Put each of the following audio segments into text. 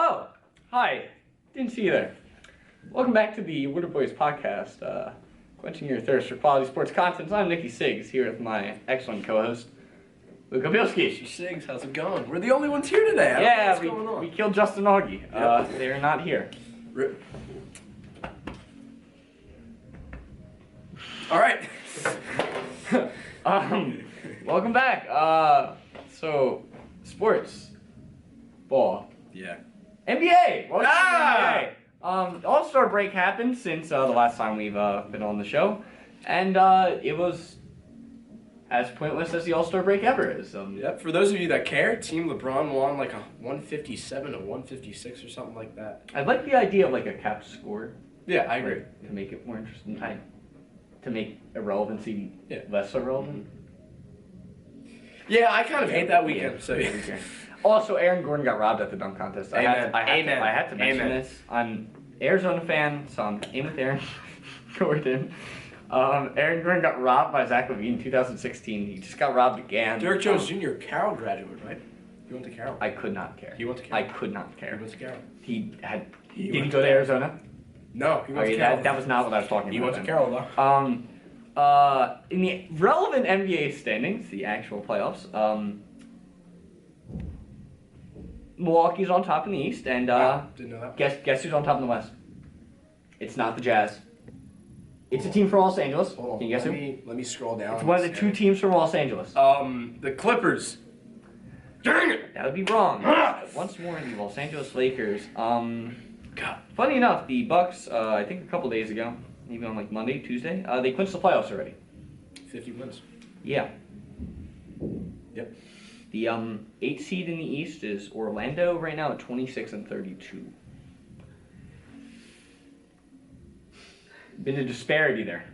Oh, hi. Didn't see you there. Welcome back to the Wudder Boys podcast, quenching your thirst for quality sports content. I'm Nicky Siggs, here with my excellent co-host, Luke Obilski. Siggs, how's it going? We're the only ones here today. I don't know what's going on. We killed Justin Augie. Yep. They're not here. Rip. All right. Welcome back. So, sports, ball. Yeah. NBA! Welcome to the NBA. All-Star break happened since the last time we've been on the show, and it was as pointless as the All-Star break ever is. Yep. For those of you that care, Team LeBron won like a 157 to 156 or something like that. I like the idea of like a capped score. Yeah, I agree. To make it more interesting, to make irrelevancy less irrelevant. Yeah, I kind of hate that weekend. Yeah. So yeah. Also, Aaron Gordon got robbed at the dunk contest. I had to mention this. I'm an Arizona fan, so I'm in with Aaron Gordon. Aaron Gordon got robbed by Zach LaVine in 2016. He just got robbed again. Derrick Jones Jr., Carroll graduate, right? He went to Carroll. I could not care. He went to Carroll. I could not care. He went to Carroll. Did he go to Arizona? No, he went to Carroll. That was not what I was talking about. He went to Carroll, though. In the relevant NBA standings, the actual playoffs, Milwaukee's on top in the East, and didn't know that. Guess who's on top in the West? It's not the Jazz. It's a team from Los Angeles. Hold on. Can you guess who? Let me scroll down. It's one of the two teams from Los Angeles. The Clippers. Dang it! That would be wrong. Once more, the Los Angeles Lakers. Funny enough, the Bucks, I think a couple days ago, maybe on like Monday, Tuesday, they clinched the playoffs already. 50 wins. Yeah. Yep. The 8th seed in the East is Orlando right now at 26-32. Been a disparity there.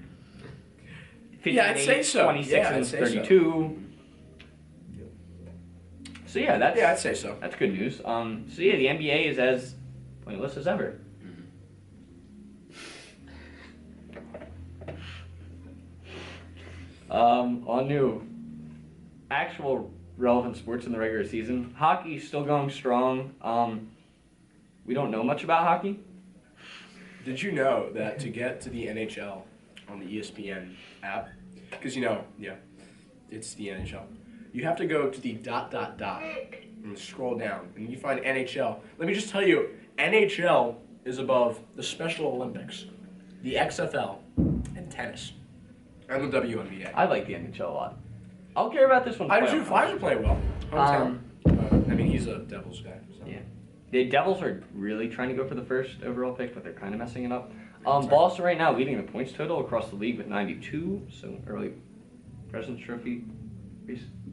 Yeah, I'd say so. 26-32. So yeah, I'd say so. That's good news. So yeah, the NBA is as pointless as ever. On new actual relevant sports in the regular season, hockey is still going strong. We don't know much about hockey. Did you know that to get to the NHL on the ESPN app, because it's the NHL, you have to go to the ... and scroll down, and you find NHL. Let me just tell you, NHL is above the Special Olympics, the XFL, and tennis, and the WNBA. I like the NHL a lot. I'll care about this one. Flyers are playing well. Hometown. He's a Devils guy. So. Yeah. The Devils are really trying to go for the first overall pick, but they're kind of messing it up. Boston right now leading the points total across the league with 92, so early President's Trophy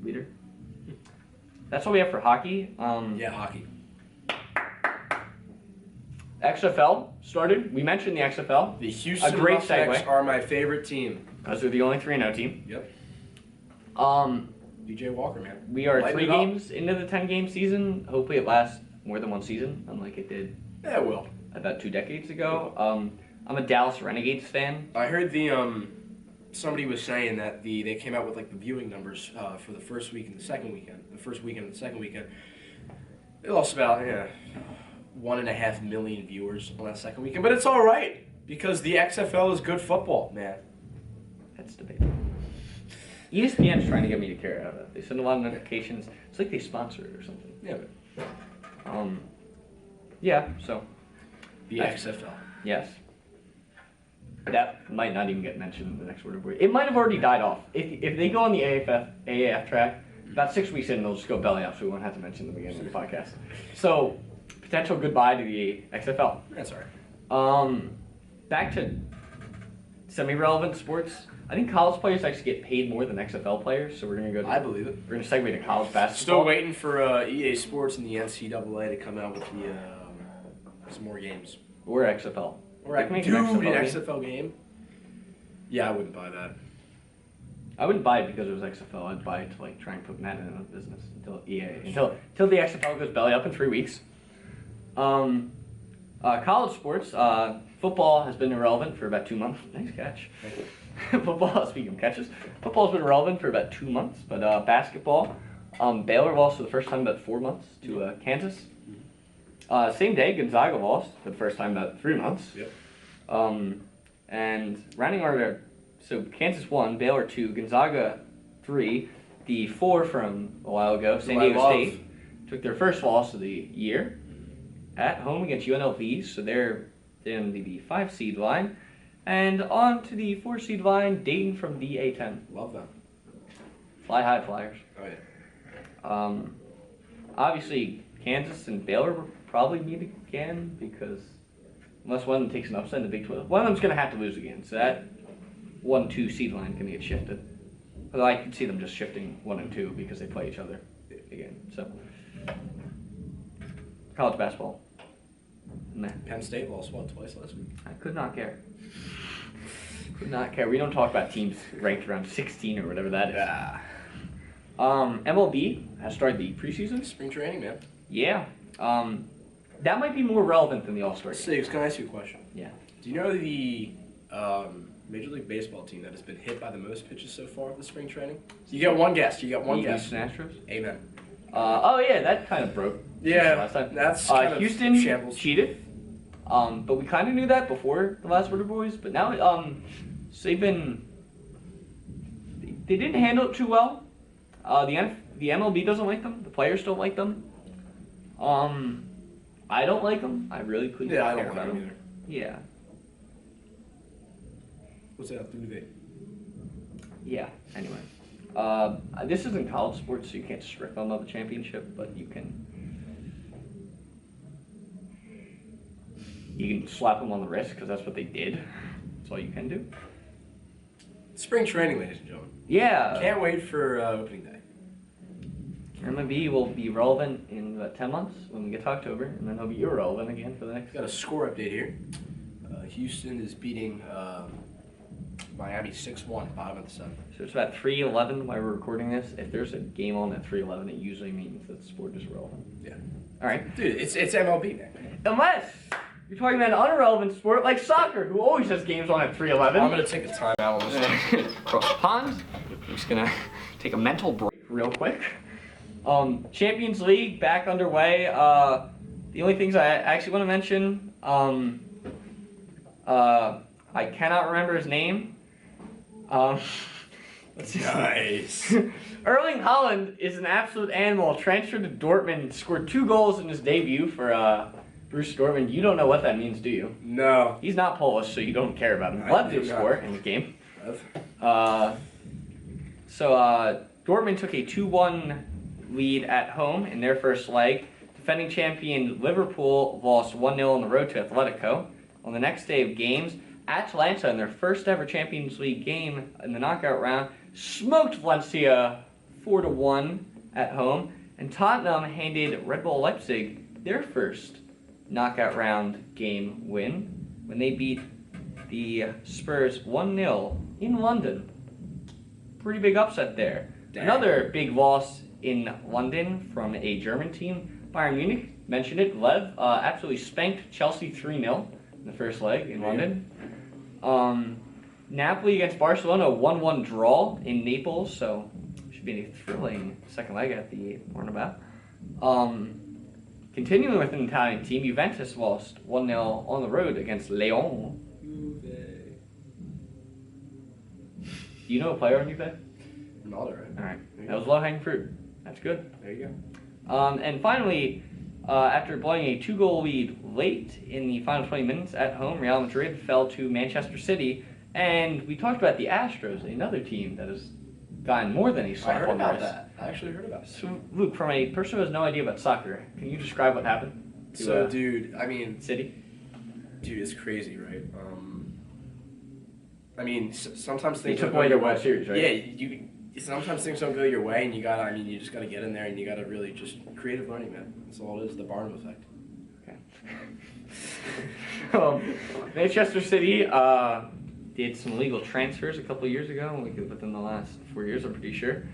leader. That's all we have for hockey. Hockey. XFL started. We mentioned the XFL. The Houston Roughnecks are my favorite team. Because they're the only 3-0 team. Yep. DJ Walker, man. We are 3 games into the 10-game season. Hopefully it lasts more than one season, unlike it did. Yeah, it will. About 2 decades ago. I'm a Dallas Renegades fan. I heard somebody was saying that they came out with like the viewing numbers for the first week and the second weekend. The first weekend and the second weekend. They lost about 1.5 million viewers on that second weekend, but it's all right because the XFL is good football, man. That's debatable. ESPN's trying to get me to care about it. They send a lot of notifications. It's like they sponsor it or something. Yeah, but so the XFL. Yes. That might not even get mentioned in the next Wudder Boy. It might have already died off. If they go on the AAF track, about 6 weeks in, they'll just go belly up, so we won't have to mention them again in the podcast. So, potential goodbye to the XFL. That's all right. Back to semi-relevant sports. I think college players actually get paid more than XFL players, so we're going to go. I believe it. We're going to segue to college basketball. Still waiting for EA Sports and the NCAA to come out with some more games. Or XFL. Or an XFL game? Yeah, I wouldn't buy that. I wouldn't buy it because it was XFL. I'd buy it to like try and put Madden in a business until the XFL goes belly up in 3 weeks. College sports, football has been irrelevant for about 2 months. Nice catch. Football, speaking of catches, football's been irrelevant for about 2 months, but basketball, Baylor lost for the first time in about 4 months to Kansas. Same day, Gonzaga lost for the first time in about 3 months. Yep. And rounding our, so Kansas 1, Baylor 2, Gonzaga 3, the 4 from a while ago, San Diego State, took their first loss of the year at home against UNLV, so they're in the 5 seed line. And on to the 4 seed line, Dayton from the A10. Love them. Fly high Flyers. Oh, yeah. Obviously, Kansas and Baylor will probably meet again because unless one of them takes an upset in the Big 12, one of them's going to have to lose again. So that 1-2 seed line can get shifted. Although I could see them just shifting 1 and 2 because they play each other again. So college basketball. Meh. Penn State lost what, twice last week? I could not care. Could not care. We don't talk about teams ranked around 16 or whatever that is. Yeah. MLB has started the preseason. Spring training, man. Yeah. That might be more relevant than the All-Star game. Six, can I ask you a question? Yeah. Do you know the Major League Baseball team that has been hit by the most pitches so far of the spring training? So you get one guess. You got one The guess. Houston Astros? Amen. Oh yeah, that kind of broke. Yeah, last time. that's kind of Houston shambles. cheated. But we kind of knew that before the last Wudder Boys. But now, so they've been. They didn't handle it too well. The MLB doesn't like them. The players don't like them. I don't like them. I really couldn't. Yeah, I care don't like about them either. Yeah. What's that have to do with it? Yeah. Anyway, this isn't college sports, so you can't strip them of a championship, but you can slap them on the wrist because that's what they did. That's all you can do. Spring training, ladies and gentlemen. Yeah. Can't wait for opening day. MLB will be relevant in about 10 months when we get to October, and then he'll be irrelevant again for the next. Got a score update here. Houston is beating Miami 6-1, bottom of the 7th. So it's about 3:11 while we're recording this. If there's a game on at 3:11, it usually means that the sport is relevant. Yeah. All right. Dude, it's MLB, man. Unless you're talking about an irrelevant sport like soccer, who always has games on at 3:11. I'm going to take a timeout on this one. Across the pond. I'm just gonna take a mental break real quick. Champions League back underway. The only things I actually want to mention, I cannot remember his name. Let's see. Nice. Erling Haaland is an absolute animal. Transferred to Dortmund, scored 2 goals in his debut for Bruce Dortmund. You don't know what that means, do you? No. He's not Polish, so you don't care about him. Love to score in the game. So Dortmund took a 2-1 lead at home in their first leg. Defending champion Liverpool lost 1-0 on the road to Atletico. On the next day of games, Atalanta, in their first ever Champions League game in the knockout round, smoked Valencia 4-1 at home. And Tottenham handed Red Bull Leipzig their first knockout round game win when they beat the Spurs 1-0 in London. Pretty big upset there. Damn. Another big loss in London from a German team. Bayern Munich, mentioned it, Lev, absolutely spanked Chelsea 3-0 in the first leg in London. Napoli against Barcelona, 1-1 draw in Naples, so should be a thrilling second leg at the Bernabeu. Continuing with an Italian team, Juventus lost 1-0 on the road against Lyon. Do you know a player on Juve? Not right. Alright, that was low-hanging fruit. That's good. There you go. And finally, after blowing a 2-goal lead late in the final 20 minutes at home, Real Madrid fell to Manchester City. And we talked about the Astros, another team that has gotten more than a I slap heard on the about wrist. that. I actually heard about it. So, Luke, from a person who has no idea about soccer, can you describe what happened to So, dude, I mean, City? dude, it's crazy, right? I mean, sometimes They things took don't away go their your World way. Series, right? Yeah, you. Sometimes things don't go your way, and you just gotta get in there, and you gotta really just creative learning, man. That's all it is. The Barnum effect. Okay. Manchester City did some illegal transfers a couple of years ago, within the last 4 years, I'm pretty sure.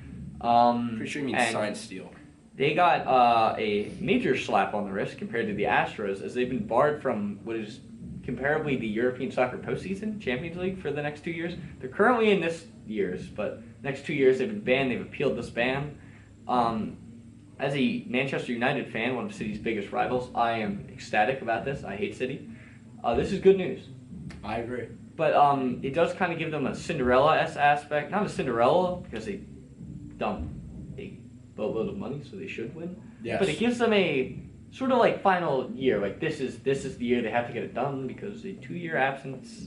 Pretty sure you mean and sign steal. They got a major slap on the wrist compared to the Astros, as they've been barred from what is comparably the European soccer postseason, Champions League, for the next 2 years. They're currently in this year's, but next 2 years they've been banned. They've appealed this ban. as a Manchester United fan, one of City's biggest rivals, I am ecstatic about this. I hate City. This is good news. I agree. But it does kind of give them a Cinderella-esque aspect. Not a Cinderella, because they dumped a boatload of money, so they should win. Yes. But it gives them a sort of like final year. Like this is the year they have to get it done, because a 2-year absence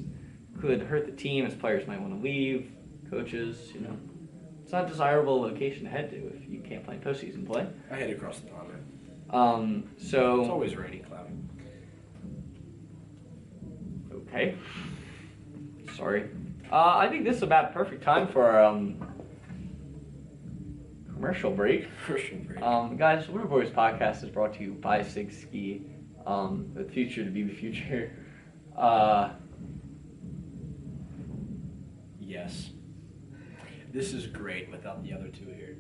could hurt the team, as players might want to leave, coaches, you know. It's not a desirable location to head to if you can't play postseason play. I head across the pond, man. So... It's always rainy, cloudy. Okay. Sorry. I think this is about perfect time for our commercial break. Commercial break. Guys, Wudder Boys podcast is brought to you by Sig Ski. The future to be the future. Yes. This is great without the other two here.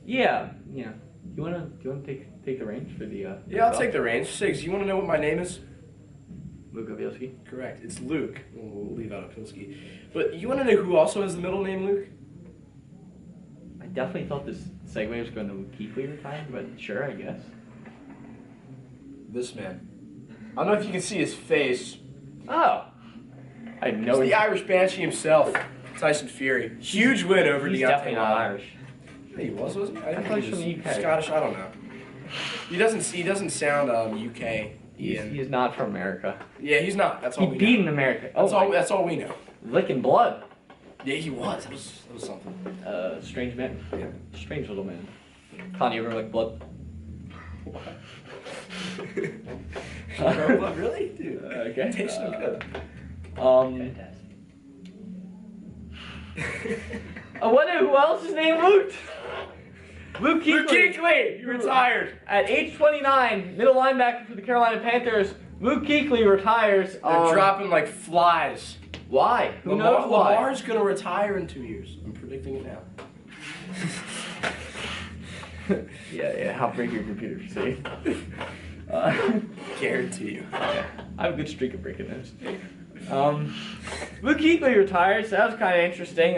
Yeah. You wanna take the reins for the? Yeah, I'll take the reins. Sigs, you want to know what my name is? Luke Obielski. Correct. It's Luke. We'll leave out Opilski. But you want to know who also has the middle name Luke? I definitely thought this segue was going to Luke Kuechly retire, but sure, I guess. This man. I don't know if you can see his face. Oh. I know It's the Irish Banshee himself, Tyson Fury. Huge win over he's Deontay definitely not Wilder. Irish. Yeah, he was, wasn't he? I thought think he was he from was the UK. Scottish. I don't know. He doesn't sound UK. He's not from America. Yeah, he's not. That's He all we beat know. in America. That's all we know. Licking blood. Yeah, he was. That was something. Strange man. Yeah. Strange little man. Connie ever like blood? Really, dude? Okay. It tastes so good. I wonder who else is named Luke. Luke Kuechly. Luke Kuechly, you retired. At age 29, middle linebacker for the Carolina Panthers. Luke Kuechly retires. They're dropping like flies. Why? Who knows why? Lamar's gonna retire in 2 years. I'm predicting it now. Yeah. How break your computer, see? Guarantee you. Yeah, I have a good streak of breaking those. Luke Kuechly retires. So that was kind of interesting.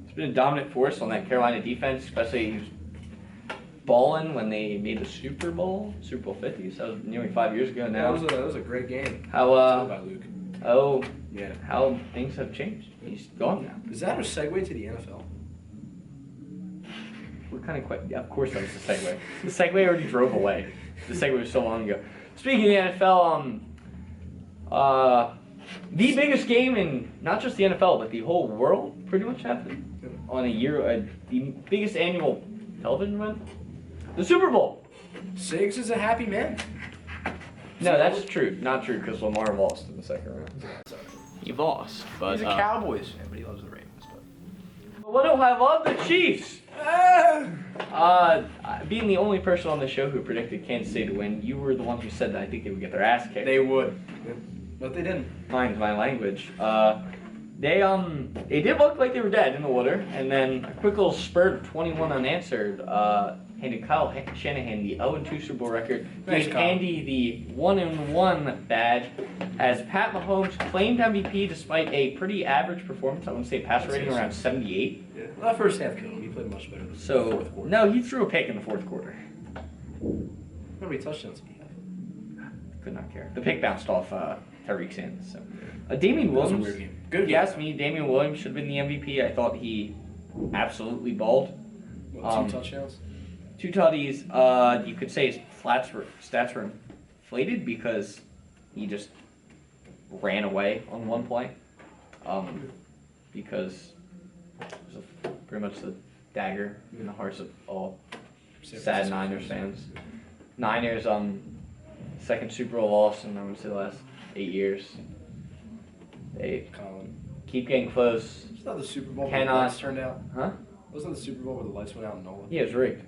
He's been a dominant force on that Carolina defense, especially he was balling when they made the Super Bowl 50. So that was nearly 5 years ago now. That was a great game. How by Luke. Yeah. How things have changed. He's gone now. Is that a segue to the NFL? We're kind of quite. Yeah, of course that was the segue. The segue already drove away. The segue was so long ago. Speaking of the NFL, the biggest game in not just the NFL but the whole world pretty much happened on the biggest annual television event, the Super Bowl. Siggs is a happy man. No, that's true. Not true, because Lamar lost in the second round. He lost, but He's a Cowboys fan, but he loves the Ravens. But what do I love? The Chiefs. Being the only person on the show who predicted Kansas City to win, you were the one who said that I think they would get their ass kicked. They would, but they didn't. Mind my language. They did look like they were dead in the water, and then a quick little spurt of 21 unanswered handed Kyle Shanahan the 0-2 Super Bowl record. Nice, Gave Kyle. Andy the 1-1 badge as Pat Mahomes claimed MVP despite a pretty average performance. I want to say passer rating around 78. Yeah. Well, that first half killed him. He played much better than the fourth quarter. No, he threw a pick in the fourth quarter. How many touchdowns did he have? Could not care. The pick bounced off Tyreek Sanders. So, Damian That was a Williams. weird game. Good If you game. ask me, Damian Williams should have been the MVP. I thought he absolutely balled. What, 2 touchdowns? 2 tutties. You could say his stats were inflated because he just ran away on one play. Because it was pretty much the dagger in the hearts of all sad Niners fans. Niners, second Super Bowl loss in, I would say, the last 8 years. They Colin. keep getting close. It's not the Super Bowl where Cannot- the lights turned out. Huh? Wasn't the Super Bowl where the lights went out in Nolan? Yeah, it was rigged.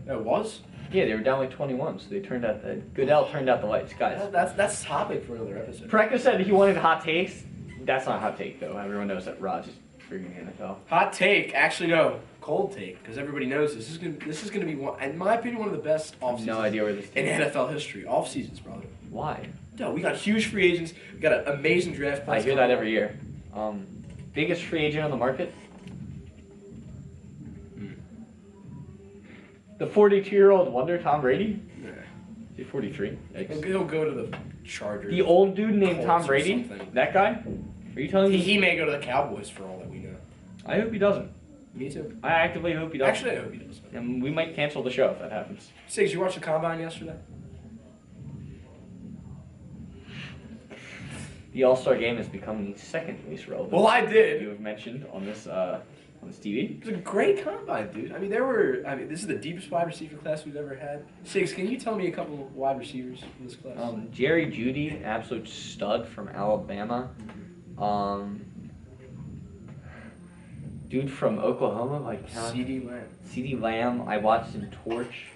No, it was? Yeah, they were down like 21, so they turned out Goodell turned out the lights. Guys, That's topic for another episode. Preka said he wanted hot takes. That's not a hot take, though. Everyone knows that Raj is freaking the NFL. Hot take. Actually, no. Cold take, because everybody knows this is gonna be one, in my opinion, one of the best off seasons No idea where this in team is. NFL history. Off seasons, brother. Why? No, we got huge free agents. We got an amazing draft I class. hear that every year. Biggest free agent on the market? The 42-year-old wonder Tom Brady? Yeah. Is he 43? He'll go to the Chargers. The old dude named Colts Tom or Brady? something. That guy? Are you telling me? He may go to the Cowboys for all that we know. I hope he doesn't. Me too. I actively hope he doesn't. Actually, I hope he does. And we might cancel the show if that happens. Sigs, you watched the Combine yesterday? The All-Star Game has become the second least relevant. Well, I did. You have mentioned on this TV. It was a great Combine, dude. I mean, this is the deepest wide receiver class we've ever had. Sigs, can you tell me a couple of wide receivers in this class? Jerry Jeudy, absolute stud from Alabama. Dude from Oklahoma, like C.D. Lamb. C.D. Lamb. I watched him torch.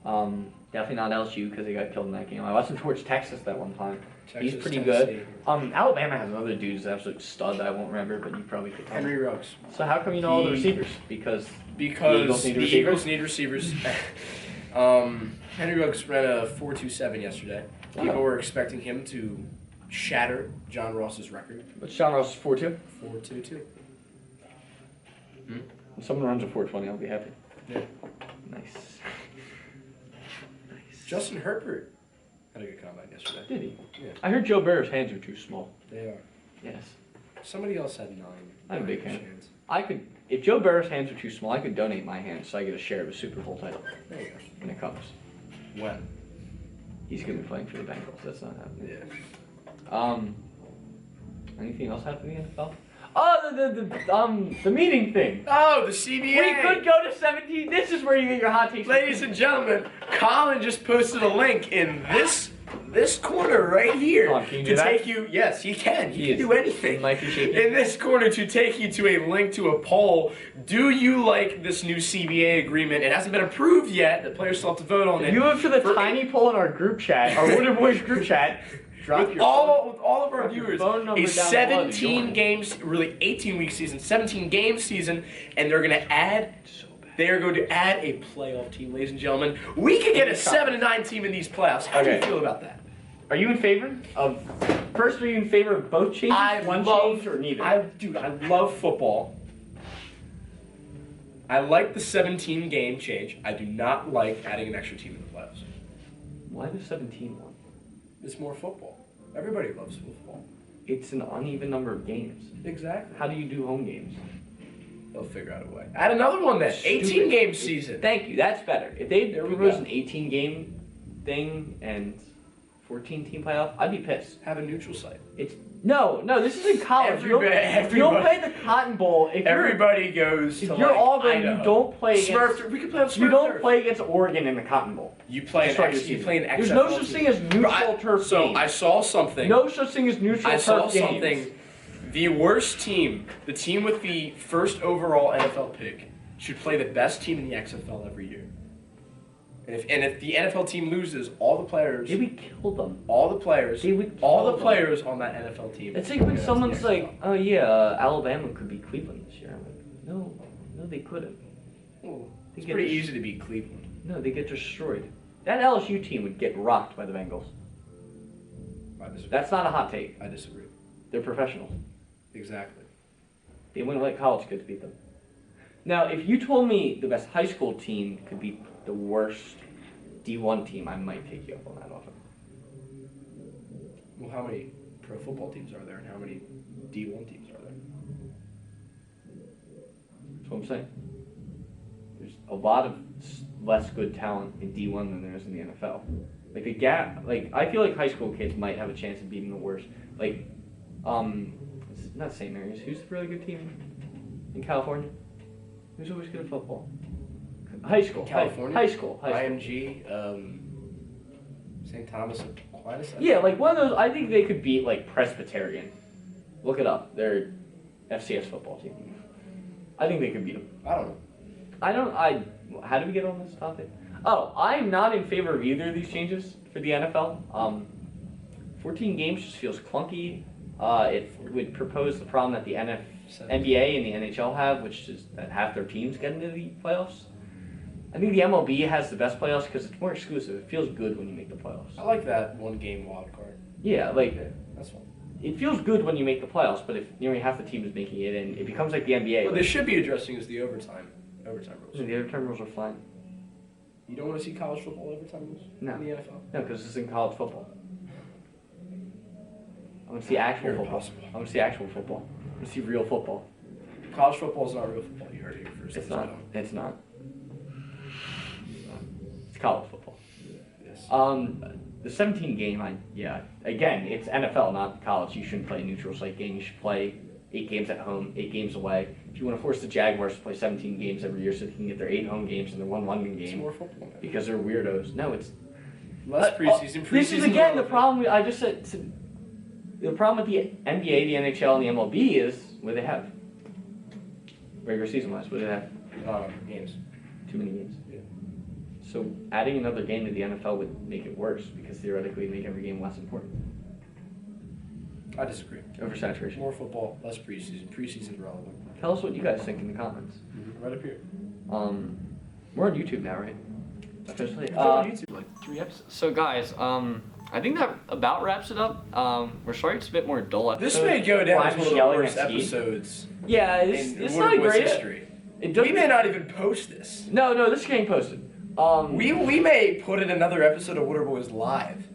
Definitely not LSU because they got killed in that game. I watched him torch Texas that one time. He's pretty good. Alabama has another dude who's an absolute stud that I won't remember, but you probably could tell me. Henry Ruggs. So how come you know all the receivers? Because the need Eagles need receivers. Henry Ruggs ran a 4.27 yesterday. People were expecting him to shatter John Ross's record. What's John Ross 4.2? 4.22. If someone runs a 4.20, I'll be happy. Yeah. Nice. Justin Herbert had a good combine yesterday. Did he? Yeah. I heard Joe Burrow's hands are too small. They are. Yes. Somebody else had 9. I have a big hand. hands. If Joe Burrow's hands are too small, I could donate my hands so I get a share of a Super Bowl title There you go. when it comes. When? He's going to be playing for the Bengals. That's not happening. Yeah. Anything else happen in the NFL? Oh, the meeting thing. Oh, the CBA. We could go to 17. This is where you get your hot takes. Ladies and gentlemen, Colin just posted a link in this corner right here Colin, can you to do that? take you. Yes, he can. He can do anything. Might be shaking. In this corner to take you to a link to a poll. Do you like this new CBA agreement? It hasn't been approved yet. The players still have to vote on it. You vote for the tiny poll in our group chat, our Wudder Boys group chat. With all of our viewers, phone number a down below to 17 join. games, really 18-week season, 17 game season, and they're going to add. They are going to add a playoff team, ladies and gentlemen. We could get a 7-9 team in these playoffs. How do you feel about that? Are you in favor of? First, are you in favor of both changes? Change or neither? Dude, I love football. I like the 17 game change. I do not like adding an extra team in the playoffs. Why the 17 one? It's more football. Everybody loves football. It's an uneven number of games. Exactly. How do you do home games? They'll figure out a way. Add another one then. 18 game season. Thank you. That's better. If they There we propose go. an 18 game thing and 14 team playoff, I'd be pissed. Have a neutral site. It's no. This is in college. You'll play the Cotton Bowl. If Everybody goes if to you're like Auburn, Idaho. you don't play against. Smurf. We can play on Smurf. You don't turf. play against Oregon in the Cotton Bowl. You play an Start your X. You season. play an X. There's no such thing as neutral turf So games. I saw something. No such thing as neutral I turf saw games. something. The worst team, the team with the first overall NFL pick, should play the best team in the XFL every year. And if the NFL team loses, all the players, They would kill them. all the players, They would all kill the them. players on that NFL team. It's like when go to the someone's XFL. like, "Oh yeah, Alabama could beat Cleveland this year." I'm like, "No, they couldn't. Well, it's get pretty this- easy to beat Cleveland. No, they get destroyed. That LSU team would get rocked by the Bengals. I disagree. That's not a hot take. I disagree. They're professionals. Exactly. They wouldn't let college kids beat them. Now, if you told me the best high school team could beat the worst D1 team, I might take you up on that offer. Well, how many pro football teams are there, and how many D1 teams are there? That's what I'm saying. There's a lot of less good talent in D1 than there is in the NFL. Like the gap, like I feel like high school kids might have a chance of beating the worst. Like, it's not St. Mary's. Who's the really good team in California? Who's always good at football? High school. California? High school. IMG, St. Thomas Aquinas. Yeah, like one of those. I think they could beat like Presbyterian. Look it up. They're FCS football team. I think they could beat them. I don't know. How do we get on this topic? Oh, I'm not in favor of either of these changes for the NFL. 14 games just feels clunky. It would propose the problem that the NBA and the NHL have, which is that half their teams get into the playoffs. I think the MLB has the best playoffs because it's more exclusive. It feels good when you make the playoffs. I like that one game wild card. Yeah, like That's fun. it feels good when you make the playoffs, but if nearly half the team is making it, and it becomes like the NBA. What they should be addressing is the overtime rules. The overtime rules are fine. You don't want to see college football overtime No. in the NFL? No, because this isn't college football. I want to see actual You're football. impossible. I want to see actual football. I want to see real football. College football is not real football. You heard it here first. It's not. It's not. It's college football. Yes. The 17 game, again, it's NFL, not college. You shouldn't play a neutral site game. You should play 8 games at home, 8 games away. If you want to force the Jaguars to play 17 games every year so they can get their 8 home games and their 1 London It's game more football, man. because they're weirdos. No, it's Less preseason. this is again the problem. I just said the problem with the NBA, the NHL, and the MLB is what they have. Regular season wise, what do they have? Games. Too many games. Yeah. So adding another game to the NFL would make it worse because theoretically it'd make every game less important. I disagree. Oversaturation. More football, less preseason. Preseason's relevant. Tell us what you guys think in the comments. Right up here. We're on YouTube now, right? Officially. On YouTube. Like 3 episodes. So guys, I think that about wraps it up. We're sorry it's a bit more dull episode. This may go down Why as I'm one of the yelling worst at Steve. episodes Yeah, it's in not Wudder Boys great. history. It doesn't, We may not even post this. No, this is getting posted. We may put in another episode of Wudder Boys Live.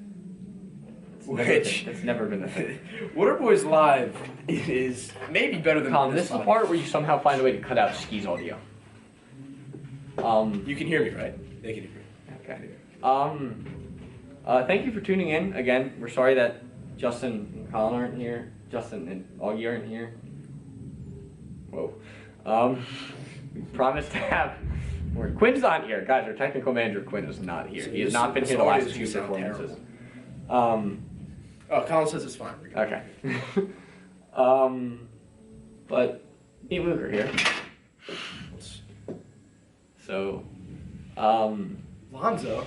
It's never been a thing. Wudder Boys Live is maybe better than Colin, this is the podcast. part where you somehow find a way to cut out Ski's audio. You can hear me, right? They can hear me. Okay. Thank you for tuning in. Again, we're sorry that Justin and Colin aren't here. Justin and Augie aren't here. Whoa. We promised to have more. Quinn's not here. Guys, our technical manager, Quinn, is not here. So He has this- not been this here the audio last is 2 gonna sound performances. Oh, Colin says it's fine. Okay. But me and Luke are here. So, Lonzo,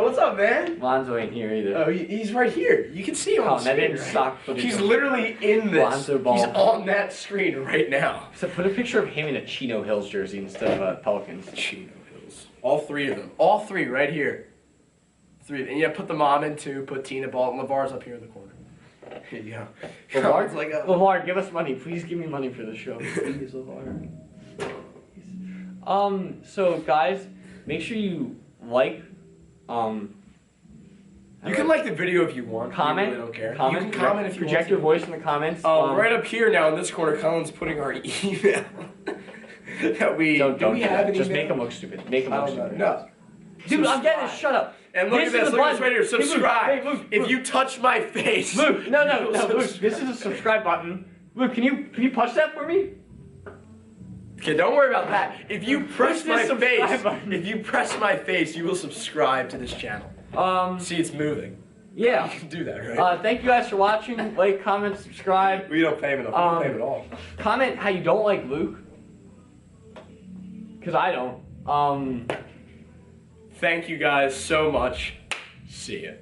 what's up, man? Lonzo ain't here either. Oh, he's right here. You can see him on Colin, the that screen, didn't right? stock footage. He's of- literally in this. Lonzo Ball. He's on that screen right now. So put a picture of him in a Chino Hills jersey instead of a Pelicans. Chino Hills. All 3 of them. All 3 right here. 3 of them. And yeah, put the mom in too. Put Tina Ball. LeVar's up here in the corner. Here you go. LeVar, Like LeVar, give us money. Please give me money for the show. Please, LeVar. Please. So guys, make sure you like, you can like the video if you want. comment, You really don't care. comment, You can comment if you project want your to. voice in the comments. Right up here now in this corner, Colin's putting our email. That we Don't do we do have that. an Just email? make them look stupid. Make them I look don't know. stupid. No. Dude, I'm getting it. Subscribe. Shut up. And look This at this. is the Look at this button. right here. Hey, Luke, Subscribe. hey, Luke, if Luke. you touch my face. Luke, no, you'll Luke. subscribe. This is a subscribe button. Luke, can you punch that for me? Okay, don't worry about that. If you press Push my this subscribe face, button. if you press my face, you will subscribe to this channel. See, it's moving. Yeah. You can do that, right? Thank you guys for watching. Like, comment, subscribe. We don't pay him enough. We don't pay him at all. Comment how you don't like Luke. Cause I don't. Thank you guys so much. See ya.